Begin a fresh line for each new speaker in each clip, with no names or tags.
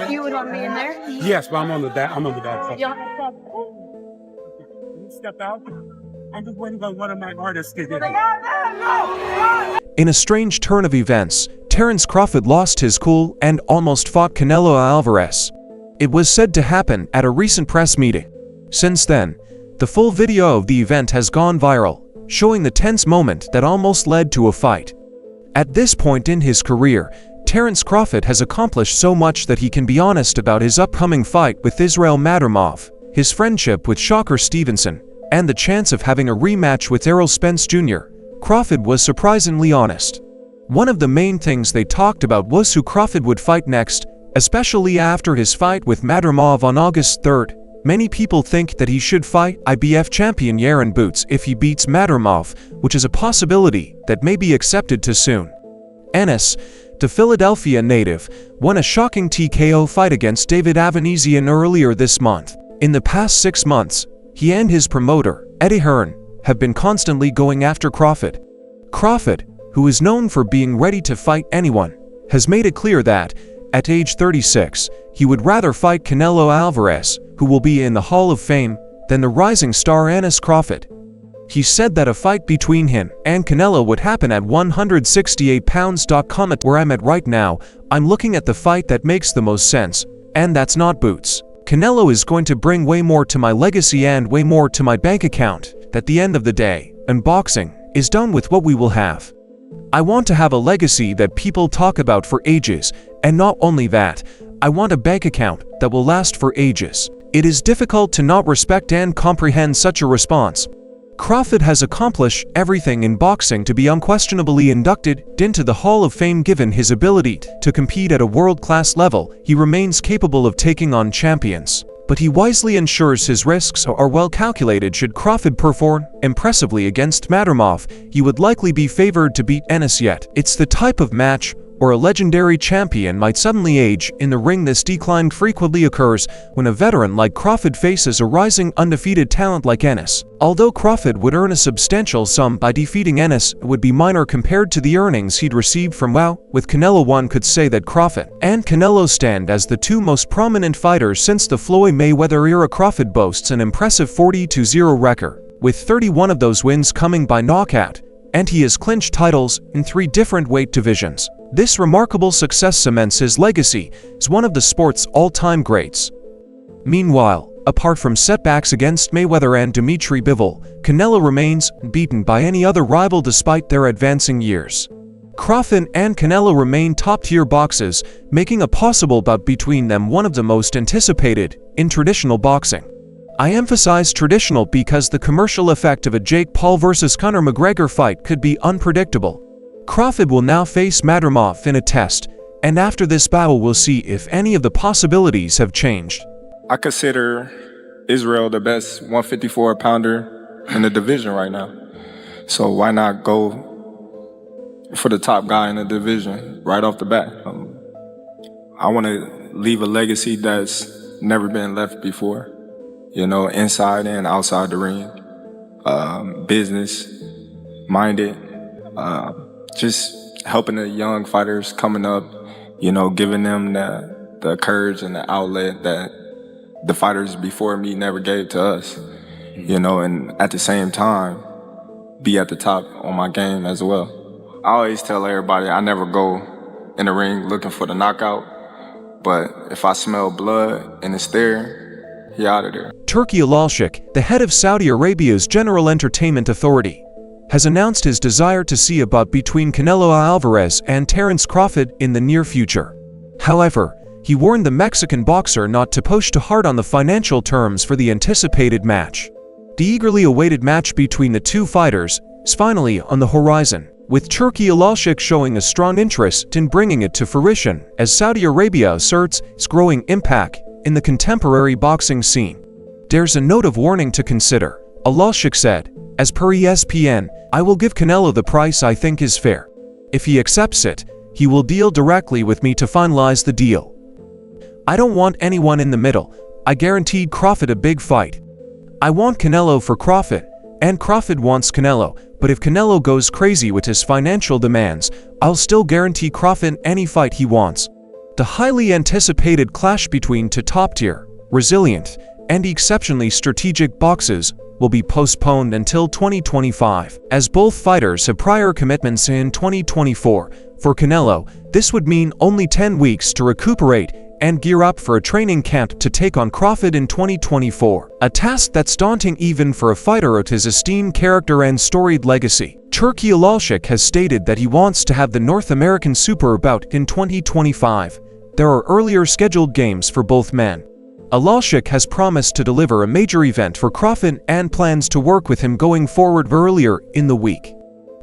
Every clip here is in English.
You would want me in there?
Yes, but I'm on the back.
Y'all
Step out. I'm just waiting on one of my artists to get
In a strange turn of events, Terence Crawford lost his cool and almost fought Canelo Alvarez. It was said to happen at a recent press meeting. Since then, the full video of the event has gone viral, showing the tense moment that almost led to a fight. At this point in his career, Terence Crawford has accomplished so much that he can be honest about his upcoming fight with Israel Madrimov, his friendship with Shakur Stevenson, and the chance of having a rematch with Errol Spence Jr. Crawford was surprisingly honest. One of the main things they talked about was who Crawford would fight next, especially after his fight with Madrimov on August 3rd. Many people think that he should fight IBF champion Yaron Boots if he beats Madrimov, which is a possibility that may be accepted too soon. Ennis, the Philadelphia native, won a shocking TKO fight against David Avanesian earlier this month. In the past 6 months, he and his promoter, Eddie Hearn, have been constantly going after Crawford. Crawford, who is known for being ready to fight anyone, has made it clear that, at age 36, he would rather fight Canelo Alvarez, who will be in the Hall of Fame, than the rising star Ennis Crawford. He said that a fight between him and Canelo would happen at 168 pounds. Where I'm at right now, I'm looking at the fight that makes the most sense, and that's not Boots. Canelo is going to bring way more to my legacy and way more to my bank account. At the end of the day, and boxing is done with what we will have. I want to have a legacy that people talk about for ages, and not only that, I want a bank account that will last for ages. It is difficult to not respect and comprehend such a response. Crawford has accomplished everything in boxing to be unquestionably inducted into the Hall of Fame. Given his ability to compete at a world-class level, he remains capable of taking on champions. But he wisely ensures his risks are well calculated. Should Crawford perform impressively against Madrimov, he would likely be favored to beat Ennis. Yet it's the type of match where a legendary champion might suddenly age in the ring. This decline frequently occurs when a veteran like Crawford faces a rising undefeated talent like Ennis. Although Crawford would earn a substantial sum by defeating Ennis, it would be minor compared to the earnings he'd received from with Canelo. One could say that Crawford and Canelo stand as the two most prominent fighters since the Floyd Mayweather era. Crawford boasts an impressive 40-0 record, with 31 of those wins coming by knockout, and he has clinched titles in 3 different weight divisions. This remarkable success cements his legacy as one of the sport's all-time greats. Meanwhile, apart from setbacks against Mayweather and Dimitri Bivol, Canelo remains unbeaten by any other rival despite their advancing years. Crawford and Canelo remain top-tier boxers, making a possible bout between them one of the most anticipated in traditional boxing. I emphasize traditional because the commercial effect of a Jake Paul vs. Conor McGregor fight could be unpredictable. Crawford will now face Madrimov in a test, and after this battle we'll see if any of the possibilities have changed.
I consider Israel the best 154-pounder in the division right now. So why not go for the top guy in the division right off the bat? I want to leave a legacy that's never been left before, you know, inside and outside the ring, business-minded, just helping the young fighters coming up, you know, giving them the courage and the outlet that the fighters before me never gave to us, you know, and at the same time, be at the top on my game as well. I always tell everybody I never go in the ring looking for the knockout, but if I smell blood and it's there, he out of there.
Turki Alalshikh, the head of Saudi Arabia's General Entertainment Authority, has announced his desire to see a bout between Canelo Alvarez and Terence Crawford in the near future. However, he warned the Mexican boxer not to push too hard on the financial terms for the anticipated match. The eagerly awaited match between the two fighters is finally on the horizon, with Turki Alalshikh showing a strong interest in bringing it to fruition as Saudi Arabia asserts its growing impact in the contemporary boxing scene. There's a note of warning to consider, Alalshikh said. As per ESPN, I will give Canelo the price I think is fair. If he accepts it, he will deal directly with me to finalize the deal. I don't want anyone in the middle. I guaranteed Crawford a big fight. I want Canelo for Crawford, and Crawford wants Canelo, but if Canelo goes crazy with his financial demands, I'll still guarantee Crawford any fight he wants. The highly anticipated clash between two top-tier, resilient, and exceptionally strategic boxers will be postponed until 2025, as both fighters have prior commitments in 2024. For Canelo, this would mean only 10 weeks to recuperate and gear up for a training camp to take on Crawford in 2024, a task that's daunting even for a fighter of his esteemed character and storied legacy. Turki Alalshikh has stated that he wants to have the North American Super bout in 2025. There are earlier scheduled games for both men. Alalshikh has promised to deliver a major event for Crawford and plans to work with him going forward earlier in the week.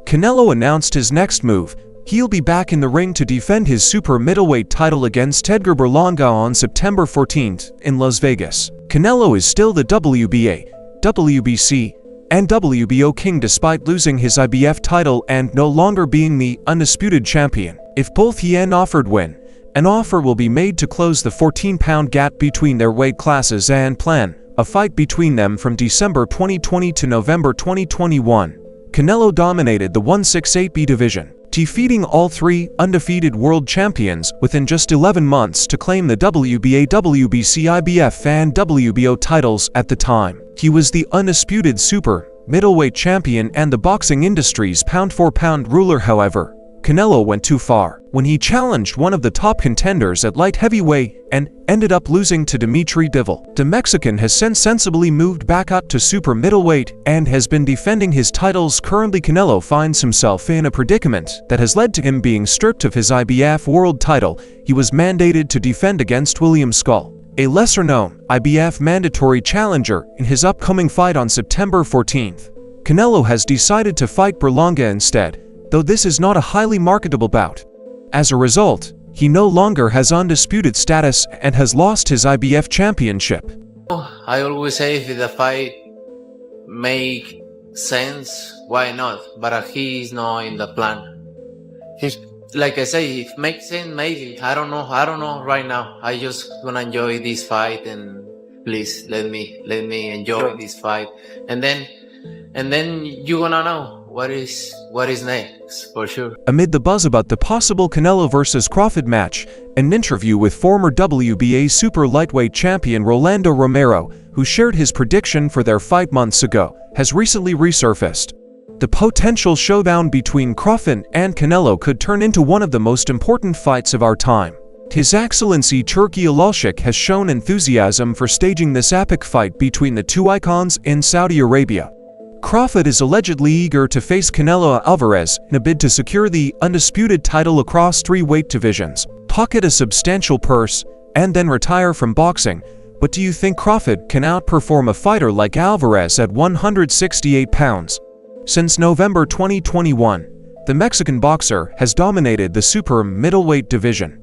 Canelo announced his next move. He'll be back in the ring to defend his super middleweight title against Edgar Berlanga on September 14th in Las Vegas. Canelo is still the WBA, WBC, and WBO king despite losing his IBF title and no longer being the undisputed champion. If both he and Crawford win, an offer will be made to close the 14-pound gap between their weight classes and plan a fight between them from December 2020 to November 2021. Canelo dominated the 168B division, defeating all three undefeated world champions within just 11 months to claim the WBA, WBC, IBF, and WBO titles at the time. He was the undisputed super middleweight champion and the boxing industry's pound-for-pound ruler. However, Canelo went too far when he challenged one of the top contenders at light heavyweight and ended up losing to Dimitri Bivol. The Mexican has since sensibly moved back up to super middleweight and has been defending his titles. Currently, Canelo finds himself in a predicament that has led to him being stripped of his IBF world title. He was mandated to defend against William Skull, a lesser-known IBF mandatory challenger, in his upcoming fight on September 14th. Canelo has decided to fight Berlanga instead, though this is not a highly marketable bout. As a result, he no longer has undisputed status and has lost his IBF championship.
I always say if the fight make sense, why not? But he's not in the plan. He's, like I say, if makes sense, maybe. I don't know right now. I just wanna enjoy this fight, and please let me enjoy this fight, and then you gonna know what is next, for sure.
Amid the buzz about the possible Canelo vs. Crawford match, an interview with former WBA super lightweight champion Rolando Romero, who shared his prediction for their fight months ago, has recently resurfaced. The potential showdown between Crawford and Canelo could turn into one of the most important fights of our time. His Excellency Turki Alalshikh has shown enthusiasm for staging this epic fight between the two icons in Saudi Arabia. Crawford is allegedly eager to face Canelo Alvarez in a bid to secure the undisputed title across three weight divisions, pocket a substantial purse, and then retire from boxing. But do you think Crawford can outperform a fighter like Alvarez at 168 pounds? Since November 2021, the Mexican boxer has dominated the super middleweight division.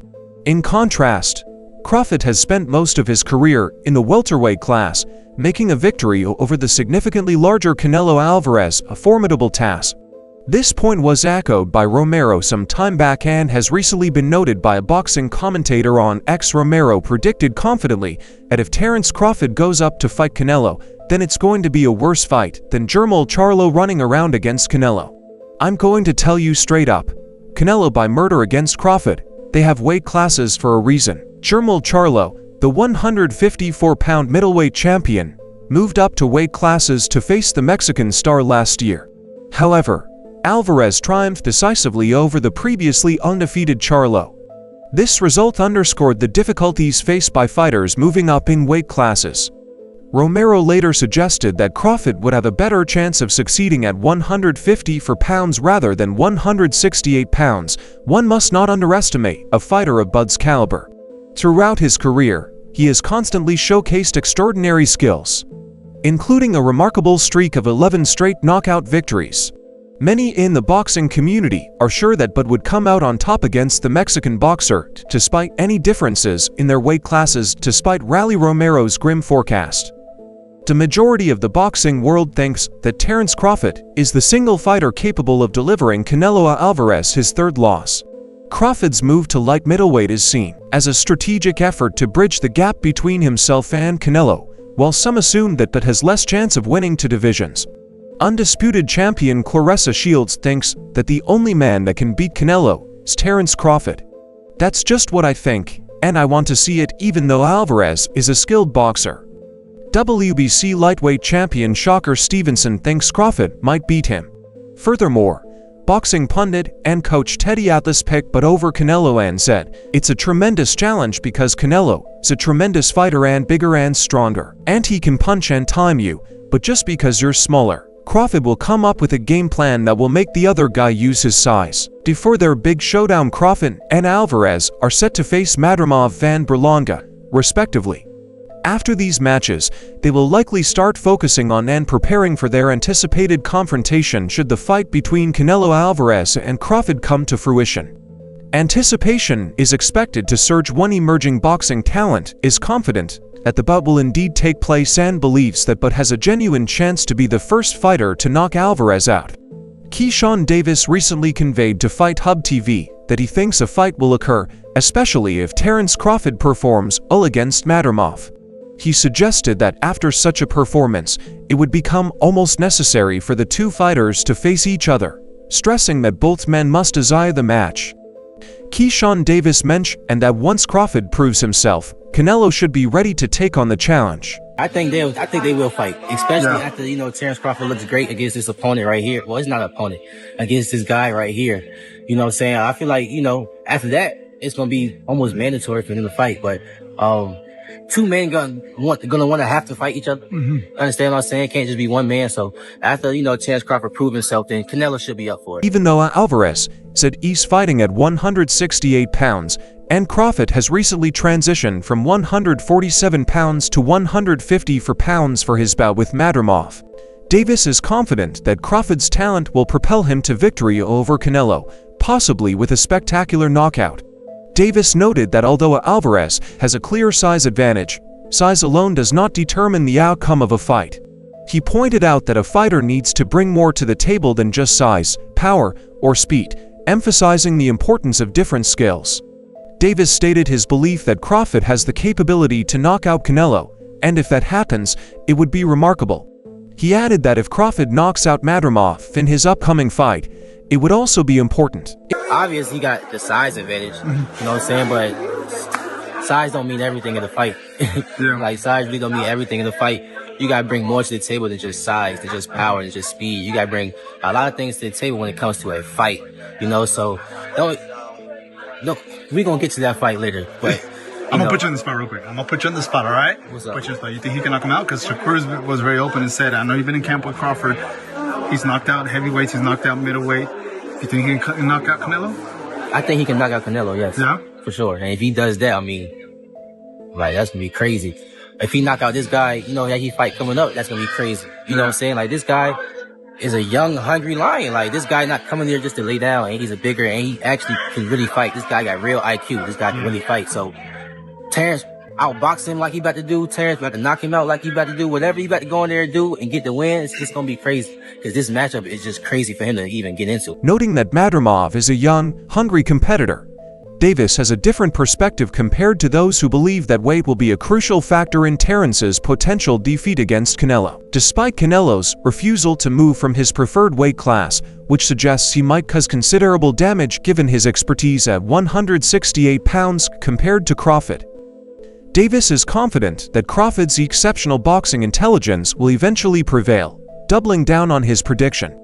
In contrast, Crawford has spent most of his career in the welterweight class, making a victory over the significantly larger Canelo Alvarez a formidable task. This point was echoed by Romero some time back and has recently been noted by a boxing commentator on X. Romero predicted confidently that if Terence Crawford goes up to fight Canelo, then it's going to be a worse fight than Gervonta Davis running around against Canelo. I'm going to tell you straight up, Canelo by murder against Crawford. They have weight classes for a reason. Gervonta Davis, the 154-pound middleweight champion, moved up to weight classes to face the Mexican star last year. However, Alvarez triumphed decisively over the previously undefeated Charlo. This result underscored the difficulties faced by fighters moving up in weight classes. Romero later suggested that Crawford would have a better chance of succeeding at 154 pounds rather than 168 pounds. One must not underestimate a fighter of Bud's caliber. Throughout his career, he has constantly showcased extraordinary skills, including a remarkable streak of 11 straight knockout victories. Many in the boxing community are sure that Bud would come out on top against the Mexican boxer, despite any differences in their weight classes, despite Rally Romero's grim forecast. The majority of the boxing world thinks that Terence Crawford is the single fighter capable of delivering Canelo Alvarez his third loss. Crawford's move to light middleweight is seen as a strategic effort to bridge the gap between himself and Canelo, while some assume that Bud has less chance of winning two divisions. Undisputed champion Claressa Shields thinks that the only man that can beat Canelo is Terence Crawford. That's just what I think, and I want to see it even though Alvarez is a skilled boxer. WBC lightweight champion Shocker Stevenson thinks Crawford might beat him. Furthermore, boxing pundit and coach Turki Alalshikh picked but over Canelo and said, "It's a tremendous challenge because Canelo is a tremendous fighter and bigger and stronger, and he can punch and time you, but just because you're smaller, Crawford will come up with a game plan that will make the other guy use his size." Before their big showdown, Crawford and Alvarez are set to face Madrimov and Berlanga, respectively. After these matches, they will likely start focusing on and preparing for their anticipated confrontation should the fight between Canelo Alvarez and Crawford come to fruition. Anticipation is expected to surge. One emerging boxing talent is confident that the bout will indeed take place and believes that but has a genuine chance to be the first fighter to knock Alvarez out. Gervonta Davis recently conveyed to Fight Hub TV that he thinks a fight will occur, especially if Terence Crawford performs well against Madrimov. He suggested that after such a performance, it would become almost necessary for the two fighters to face each other, stressing that both men must desire the match. Gervonta Davis mentioned that once Crawford proves himself, Canelo should be ready to take on the challenge.
I think they will fight, especially after, Terence Crawford looks great against this opponent right here. Well, it's not an opponent, against this guy right here. You know what I'm saying? I feel like, after that, it's going to be almost mandatory for them to fight. But, two men gonna want to have to fight each other. Understand what I'm saying? Can't just be one man. So after, Terence Crawford proved himself, then Canelo should be up for it.
Even though Alvarez said he's fighting at 168 pounds, and Crawford has recently transitioned from 147 pounds to 154 pounds for his bout with Madrimov, Davis is confident that Crawford's talent will propel him to victory over Canelo, possibly with a spectacular knockout. Davis noted that although Alvarez has a clear size advantage, size alone does not determine the outcome of a fight. He pointed out that a fighter needs to bring more to the table than just size, power, or speed, emphasizing the importance of different skills. Davis stated his belief that Crawford has the capability to knock out Canelo, and if that happens, it would be remarkable. He added that if Crawford knocks out Madrimov in his upcoming fight, it would also be important.
Obviously, he got the size advantage, you know what I'm saying? But size don't mean everything in the fight. Like, size really don't mean everything in the fight. You got to bring more to the table than just size, than just power, than just speed. You got to bring a lot of things to the table when it comes to a fight, so we're going to get to that fight later. But
I'm going to put you on the spot real quick. I'm going to put you on the spot, all right?
What's up?
Put you on the spot. You think he can knock him out? Because Shakur was very open and said, I know you've been in camp with Crawford. He's knocked out heavyweights. He's knocked out middleweight. You think he can knock out Canelo?
I think he can knock out Canelo, yes.
Yeah?
For sure. And if he does that, that's going to be crazy. If he knock out this guy, that he fight coming up, that's going to be crazy. You know what I'm saying? Like, this guy is a young, hungry lion. Like, this guy not coming there just to lay down, and he's a bigger, and he actually can really fight. This guy got real IQ. This guy can really fight. So, Terence outbox him like he about to do. Terence about to knock him out like he about to do. Whatever he about to go in there and do and get the win, it's just going to be crazy. Because this matchup is just crazy for him to even get into.
Noting that Madrimov is a young, hungry competitor, Davis has a different perspective compared to those who believe that weight will be a crucial factor in Terence's potential defeat against Canelo. Despite Canelo's refusal to move from his preferred weight class, which suggests he might cause considerable damage given his expertise at 168 pounds compared to Crawford, Davis is confident that Crawford's exceptional boxing intelligence will eventually prevail, doubling down on his prediction.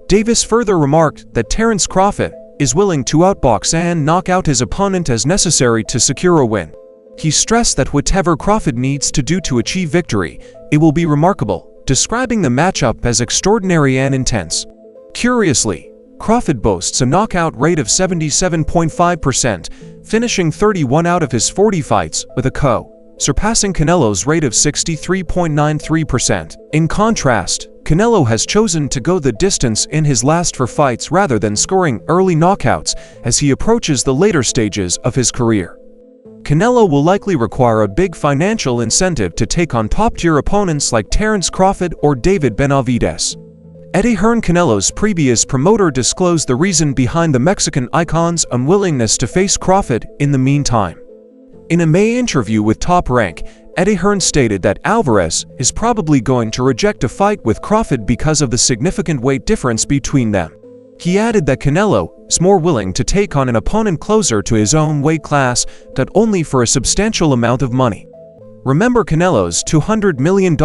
Davis further remarked that Terence Crawford is willing to outbox and knock out his opponent as necessary to secure a win. He stressed that whatever Crawford needs to do to achieve victory, it will be remarkable, describing the matchup as extraordinary and intense. Curiously, Crawford boasts a knockout rate of 77.5%, finishing 31 out of his 40 fights with a KO, surpassing Canelo's rate of 63.93%. In contrast, Canelo has chosen to go the distance in his last 4 fights rather than scoring early knockouts as he approaches the later stages of his career. Canelo will likely require a big financial incentive to take on top-tier opponents like Terence Crawford or David Benavidez. Eddie Hearn, Canelo's previous promoter, disclosed the reason behind the Mexican icon's unwillingness to face Crawford in the meantime. In a May interview with Top Rank, Eddie Hearn stated that Alvarez is probably going to reject a fight with Crawford because of the significant weight difference between them. He added that Canelo is more willing to take on an opponent closer to his own weight class, but only for a substantial amount of money. Remember Canelo's $200 million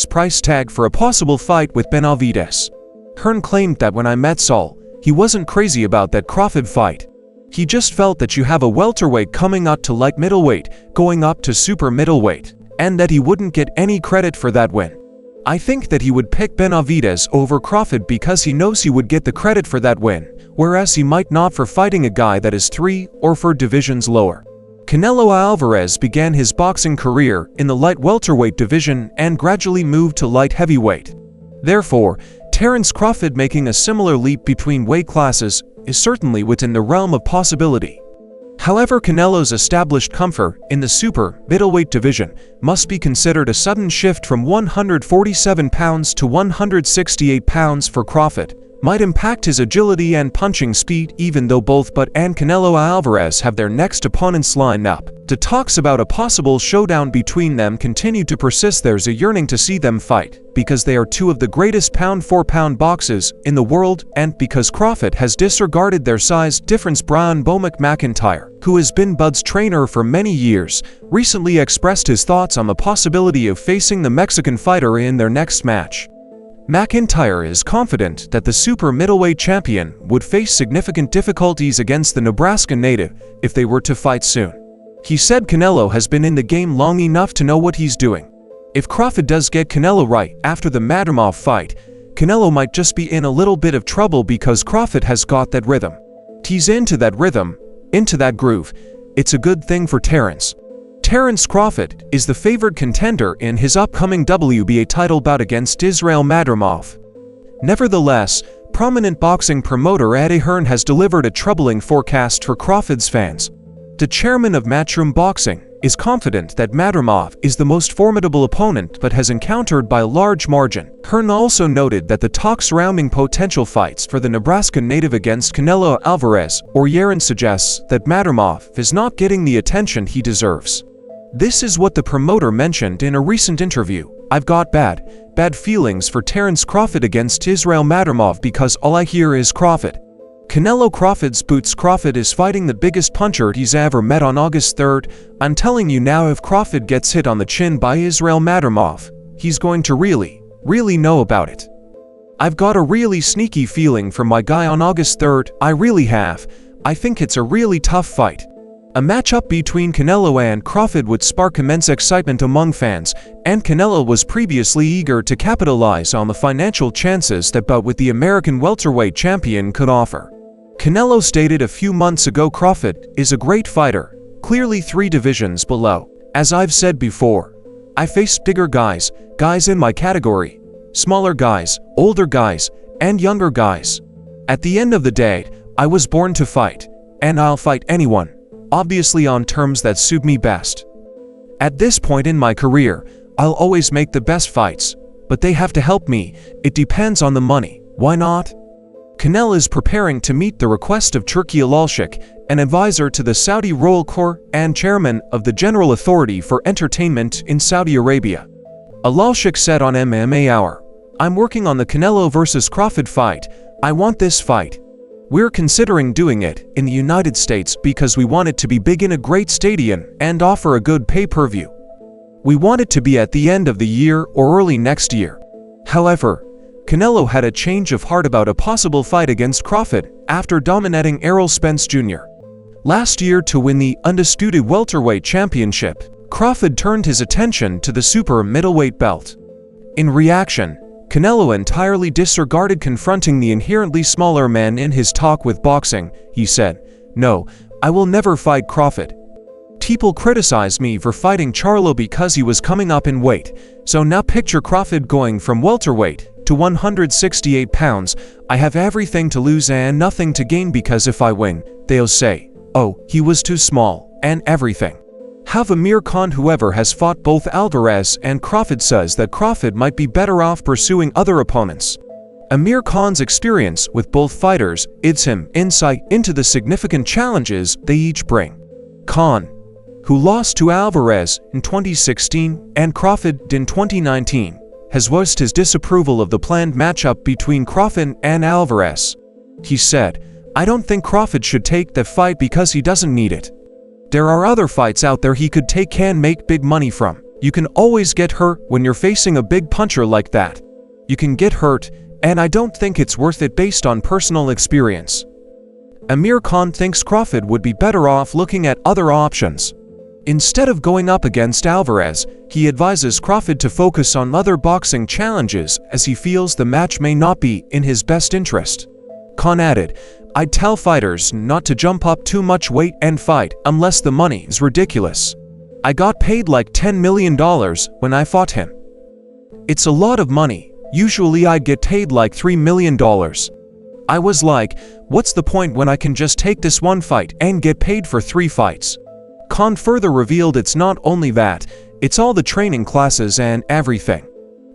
price tag for a possible fight with Benavidez. Hearn claimed that when I met Saul, he wasn't crazy about that Crawford fight. He just felt that you have a welterweight coming up to light middleweight, going up to super middleweight, and that he wouldn't get any credit for that win. I think that he would pick Benavidez over Crawford because he knows he would get the credit for that win, whereas he might not for fighting a guy that is 3 or 4 divisions lower. Canelo Alvarez began his boxing career in the light welterweight division and gradually moved to light heavyweight. Therefore, Terence Crawford making a similar leap between weight classes is certainly within the realm of possibility. However, Canelo's established comfort in the super middleweight division must be considered a sudden shift from 147 pounds to 168 pounds for Crawford might impact his agility and punching speed, even though both and Canelo Alvarez have their next opponents lined up. The talks about a possible showdown between them continue to persist. There's a yearning to see them fight, because they are two of the greatest pound-for-pound boxers in the world, and because Crawford has disregarded their size difference. Brian Bomack McIntyre, who has been Bud's trainer for many years, recently expressed his thoughts on the possibility of facing the Mexican fighter in their next match. McIntyre is confident that the super middleweight champion would face significant difficulties against the Nebraska native if they were to fight soon. He said Canelo has been in the game long enough to know what he's doing. If Crawford does get Canelo right after the Madrimov fight, Canelo might just be in a little bit of trouble because Crawford has got that rhythm. He's into that rhythm, into that groove. It's a good thing for Terence. Terence Crawford is the favored contender in his upcoming WBA title bout against Israil Madrimov. Nevertheless, prominent boxing promoter Eddie Hearn has delivered a troubling forecast for Crawford's fans. The chairman of Matchroom Boxing is confident that Madrimov is the most formidable opponent but has encountered by a large margin. Hearn also noted that the talk surrounding potential fights for the Nebraska native against Canelo Alvarez or Yaron suggests that Madrimov is not getting the attention he deserves. This is what the promoter mentioned in a recent interview. I've got bad feelings for Terence Crawford against Israil Madrimov because all I hear is Crawford. Canelo Crawford's boots. Crawford is fighting the biggest puncher he's ever met on August 3rd. I'm telling you now, if Crawford gets hit on the chin by Israil Madrimov, he's going to really know about it. I've got a really sneaky feeling for my guy on August 3rd, I really have. I think it's a really tough fight. A matchup between Canelo and Crawford would spark immense excitement among fans, and Canelo was previously eager to capitalize on the financial chances that bout with the American welterweight champion could offer. Canelo stated a few months ago Crawford is a great fighter, clearly 3 divisions below. As I've said before, I faced bigger guys in my category, smaller guys, older guys, and younger guys. At the end of the day, I was born to fight, and I'll fight anyone. Obviously on terms that suit me best. At this point in my career, I'll always make the best fights, but they have to help me. It depends on the money. Why not? Canelo is preparing to meet the request of Turki Alalshikh, an advisor to the Saudi Royal Court and chairman of the General Authority for Entertainment in Saudi Arabia. Alalshikh said on MMA Hour, "I'm working on the Canelo vs. Crawford fight. I want this fight. We're considering doing it in the United States because we want it to be big in a great stadium and offer a good pay-per-view. We want it to be at the end of the year or early next year." However, Canelo had a change of heart about a possible fight against Crawford after dominating Errol Spence Jr. last year to win the undisputed welterweight championship. Crawford turned his attention to the super middleweight belt. In reaction, Canelo entirely disregarded confronting the inherently smaller man in his talk with boxing. He said, "No, I will never fight Crawford. People criticize me for fighting Charlo because he was coming up in weight, so now picture Crawford going from welterweight to 168 pounds. I have everything to lose and nothing to gain because if I win, they'll say, oh, he was too small, and everything." Have Amir Khan, whoever has fought both Alvarez and Crawford, says that Crawford might be better off pursuing other opponents. Amir Khan's experience with both fighters gives him insight into the significant challenges they each bring. Khan, who lost to Alvarez in 2016 and Crawford in 2019, has voiced his disapproval of the planned matchup between Crawford and Alvarez. He said, "I don't think Crawford should take that fight because he doesn't need it. There are other fights out there he could take and make big money from. You can always get hurt when you're facing a big puncher like that. You can get hurt, and I don't think it's worth it based on personal experience." Amir Khan thinks Crawford would be better off looking at other options. Instead of going up against Alvarez, he advises Crawford to focus on other boxing challenges as he feels the match may not be in his best interest. Khan added, "I'd tell fighters not to jump up too much weight and fight unless the money is ridiculous. I got paid like $10 million when I fought him. It's a lot of money. Usually I'd get paid like $3 million. I was like, what's the point when I can just take this one fight and get paid for 3 fights? Khan further revealed it's not only that, it's all the training classes and everything.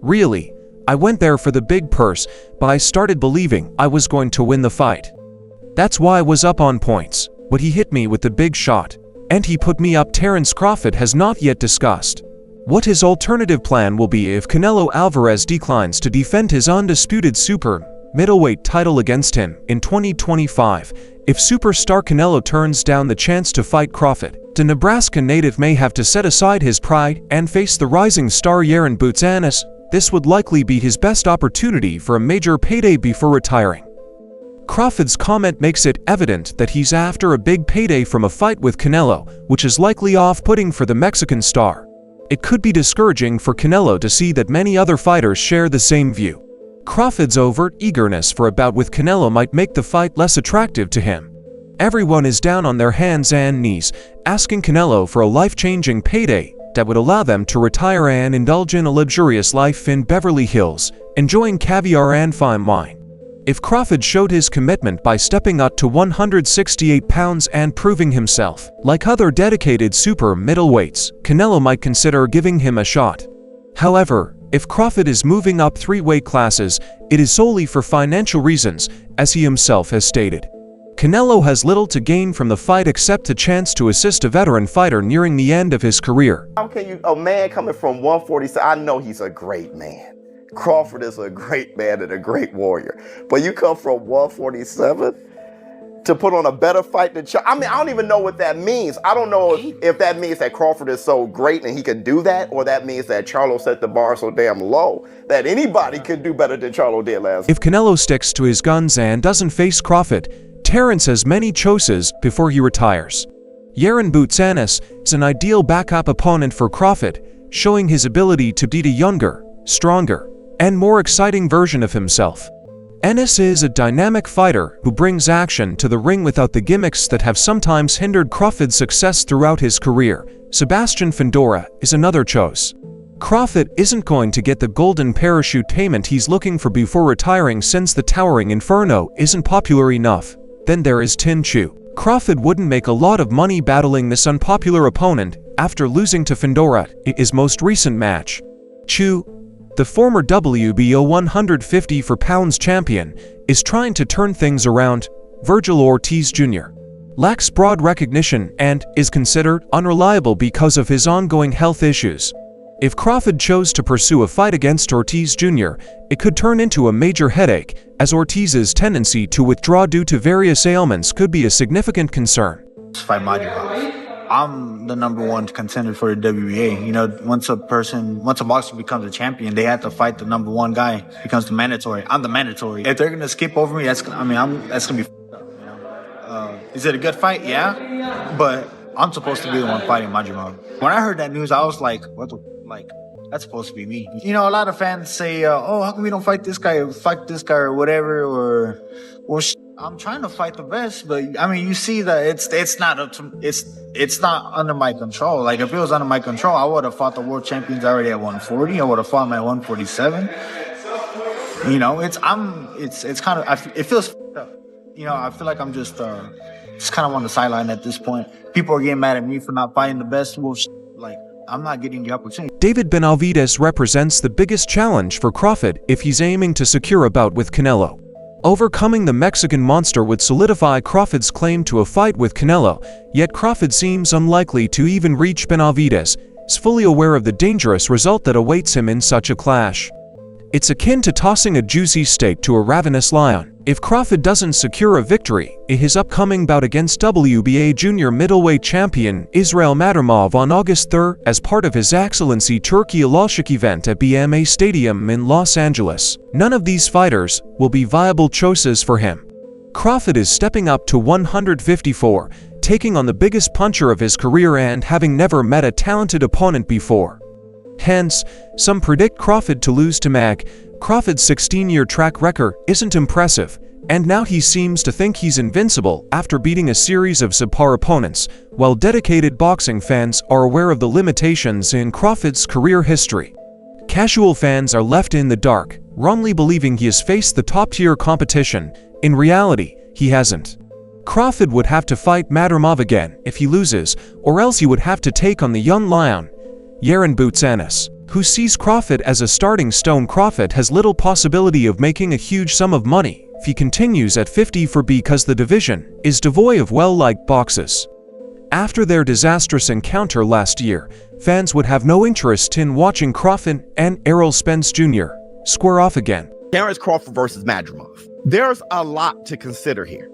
Really, I went there for the big purse, but I started believing I was going to win the fight. That's why I was up on points, but he hit me with the big shot, and he put me up." Terence Crawford has not yet discussed what his alternative plan will be if Canelo Alvarez declines to defend his undisputed super middleweight title against him in 2025. If superstar Canelo turns down the chance to fight Crawford, the Nebraska native may have to set aside his pride and face the rising star Gervonta Davis. This would likely be his best opportunity for a major payday before retiring. Crawford's comment makes it evident that he's after a big payday from a fight with Canelo, which is likely off-putting for the Mexican star. It could be discouraging for Canelo to see that many other fighters share the same view. Crawford's overt eagerness for a bout with Canelo might make the fight less attractive to him. Everyone is down on their hands and knees, asking Canelo for a life-changing payday that would allow them to retire and indulge in a luxurious life in Beverly Hills, enjoying caviar and fine wine. If Crawford showed his commitment by stepping up to 168 pounds and proving himself, like other dedicated super middleweights, Canelo might consider giving him a shot. However, if Crawford is moving up 3 weight classes, it is solely for financial reasons, as he himself has stated. Canelo has little to gain from the fight except a chance to assist a veteran fighter nearing the end of his career.
How can you, a man coming from 147, I know he's a great man. Crawford is a great man and a great warrior. But you come from 147 to put on a better fight than Charlo. I mean, I don't even know what that means. I don't know if that means that Crawford is so great and he can do that, or that means that Charlo set the bar so damn low that anybody could do better than Charlo did last.
If Canelo sticks to his guns and doesn't face Crawford, Terence has many choices before he retires. Gervonta Davis is an ideal backup opponent for Crawford, showing his ability to beat a younger, stronger, and more exciting version of himself. Ennis is a dynamic fighter who brings action to the ring without the gimmicks that have sometimes hindered Crawford's success throughout his career. Sebastian Fundora is another choice. Crawford isn't going to get the golden parachute payment he's looking for before retiring, since the towering Inferno isn't popular enough. Then there is Tin Chu. Crawford wouldn't make a lot of money battling this unpopular opponent after losing to Fundora in his most recent match. Chu, the former WBO 154 champion, is trying to turn things around. Virgil Ortiz Jr. lacks broad recognition and is considered unreliable because of his ongoing health issues. If Crawford chose to pursue a fight against Ortiz Jr., it could turn into a major headache, as Ortiz's tendency to withdraw due to various ailments could be a significant concern.
Fight Majima. I'm the #1 contender for the WBA. You know, once a boxer becomes a champion, they have to fight the #1 guy. It becomes the mandatory. I'm the mandatory. If they're gonna skip over me, that's gonna be f***ed up, you know. Is it a good fight? Yeah, but I'm supposed to be the one fighting Majima. When I heard that news, I was like, what the, like, that's supposed to be me. You know, a lot of fans say, oh, how come we don't fight this guy or whatever, or well, I'm trying to fight the best, but I mean, you see that it's not up to, it's not under my control. Like, if it was under my control, I would have fought the world champions already at 140. I would have fought him at 147. You know, it's kind of, it feels up. You know, I feel like I'm just kind of on the sideline at this point. People are getting mad at me for not fighting the best. Well, like, I'm not getting the opportunity.
David Benavidez represents the biggest challenge for Crawford if he's aiming to secure a bout with Canelo. Overcoming the Mexican monster would solidify Crawford's claim to a fight with Canelo, yet Crawford seems unlikely to even reach Benavidez, is fully aware of the dangerous result that awaits him in such a clash. It's akin to tossing a juicy steak to a ravenous lion. If Crawford doesn't secure a victory in his upcoming bout against WBA junior middleweight champion Israel Madrimov on August 3rd as part of His Excellency Turki Alalshikh event at BMA Stadium in Los Angeles, none of these fighters will be viable choices for him. Crawford is stepping up to 154, taking on the biggest puncher of his career and having never met a talented opponent before. Hence, some predict Crawford to lose to Mag. Crawford's 16-year track record isn't impressive, and now he seems to think he's invincible after beating a series of subpar opponents, while dedicated boxing fans are aware of the limitations in Crawford's career history. Casual fans are left in the dark, wrongly believing he has faced the top-tier competition. In reality, he hasn't. Crawford would have to fight Madrimov again if he loses, or else he would have to take on the young lion, Yaron Butsanis, who sees Crawford as a starting stone. Crawford has little possibility of making a huge sum of money if he continues at 54 because the division is devoid of well-liked boxers. After their disastrous encounter last year, fans would have no interest in watching Crawford and Errol Spence Jr. square off again.
Terence Crawford versus Madrimov. There's a lot to consider here.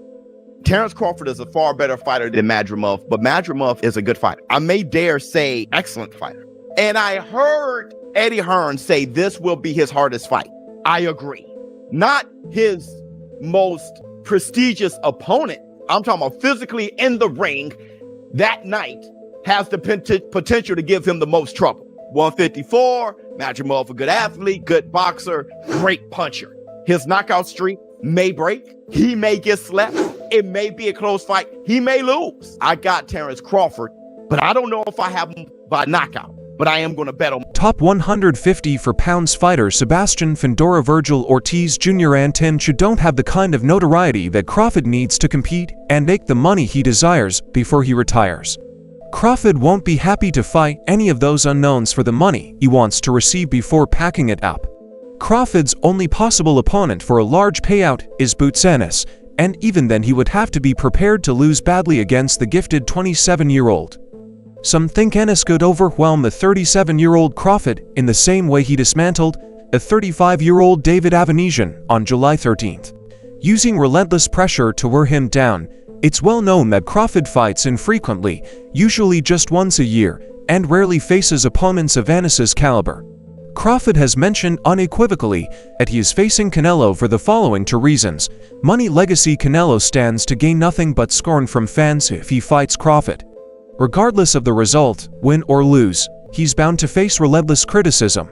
Terence Crawford is a far better fighter than Madrimov, but Madrimov is a good fighter. I may dare say excellent fighter. And I heard Eddie Hearn say this will be his hardest fight. I agree. Not his most prestigious opponent. I'm talking about physically in the ring that night has the potential to give him the most trouble. 154, Madrimov, a good athlete, good boxer, great puncher. His knockout streak may break. He may get slept. It may be a close fight. He may lose. I got Terence Crawford, but I don't know if I have him by knockout. But I am going to bet on
top 154 pounds fighter Sebastian Fundora. Virgil Ortiz Jr. and Tinch don't have the kind of notoriety that Crawford needs to compete and make the money he desires before he retires. Crawford won't be happy to fight any of those unknowns for the money he wants to receive before packing it up. Crawford's only possible opponent for a large payout is Butsanis, and even then he would have to be prepared to lose badly against the gifted 27-year-old. Some think Ennis could overwhelm the 37-year-old Crawford in the same way he dismantled a 35-year-old David Avanesian on July 13th. Using relentless pressure to wear him down, it's well known that Crawford fights infrequently, usually just once a year, and rarely faces opponents of Ennis's caliber. Crawford has mentioned unequivocally that he is facing Canelo for the following two reasons. Money legacy. Canelo stands to gain nothing but scorn from fans if he fights Crawford. Regardless of the result, win or lose, he's bound to face relentless criticism.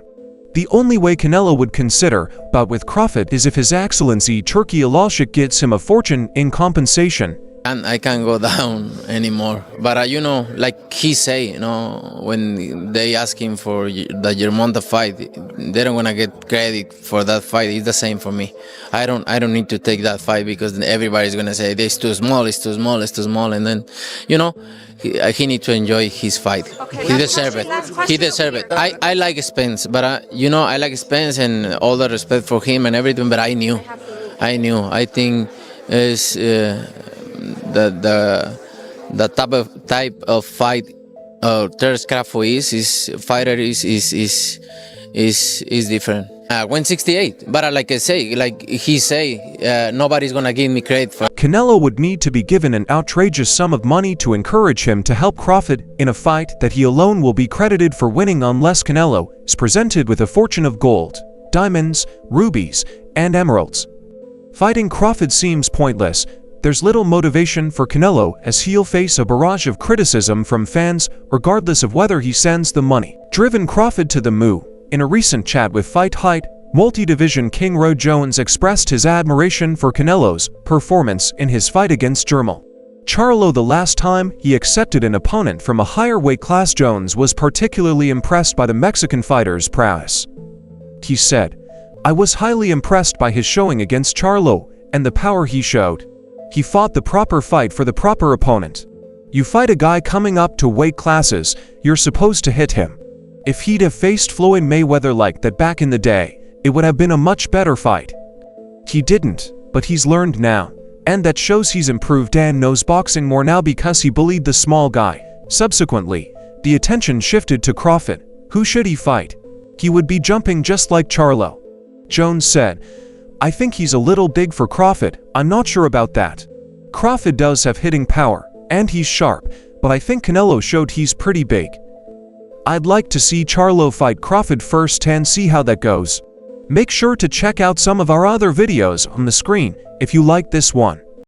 The only way Canelo would consider bout with Crawford is if His Excellency Turki Alalshikh gets him a fortune in compensation.
And I can't go down anymore. But you know, like he say, you know, when they ask him for the Gervonta fight, they don't wanna get credit for that fight. It's the same for me. I don't need to take that fight because everybody's gonna say it's too small, it's too small, it's too small, and then, you know, he need to enjoy his fight. Okay, he deserves it. He deserves it. I like Spence, but you know, I like Spence and all the respect for him and everything. But I knew. I think is. The type of fight Terence Crawford is different. 168, but like I say, like he say, nobody's gonna give me credit for.
Canelo would need to be given an outrageous sum of money to encourage him to help Crawford in a fight that he alone will be credited for winning unless Canelo is presented with a fortune of gold, diamonds, rubies, and emeralds. Fighting Crawford seems pointless. There's little motivation for Canelo as he'll face a barrage of criticism from fans regardless of whether he sends the money. Driven Crawford to the moon. In a recent chat with Fight Height, multi-division king Roy Jones expressed his admiration for Canelo's performance in his fight against Jermall Charlo. The last time he accepted an opponent from a higher weight class, Jones was particularly impressed by the Mexican fighter's prowess. He said, "I was highly impressed by his showing against Charlo and the power he showed. He fought the proper fight for the proper opponent. You fight a guy coming up to weight classes, you're supposed to hit him. If he'd have faced Floyd Mayweather like that back in the day, it would have been a much better fight. He didn't. but he's learned now. And that shows he's improved and knows boxing more now because he bullied the small guy. Subsequently, the attention shifted to Crawford. Who should he fight? He would be jumping just like Charlo. Jones said, I think he's a little big for Crawford. I'm not sure about that. Crawford does have hitting power, and he's sharp, but I think Canelo showed he's pretty big. I'd like to see Charlo fight Crawford first and see how that goes. Make sure to check out some of our other videos on the screen if you like this one.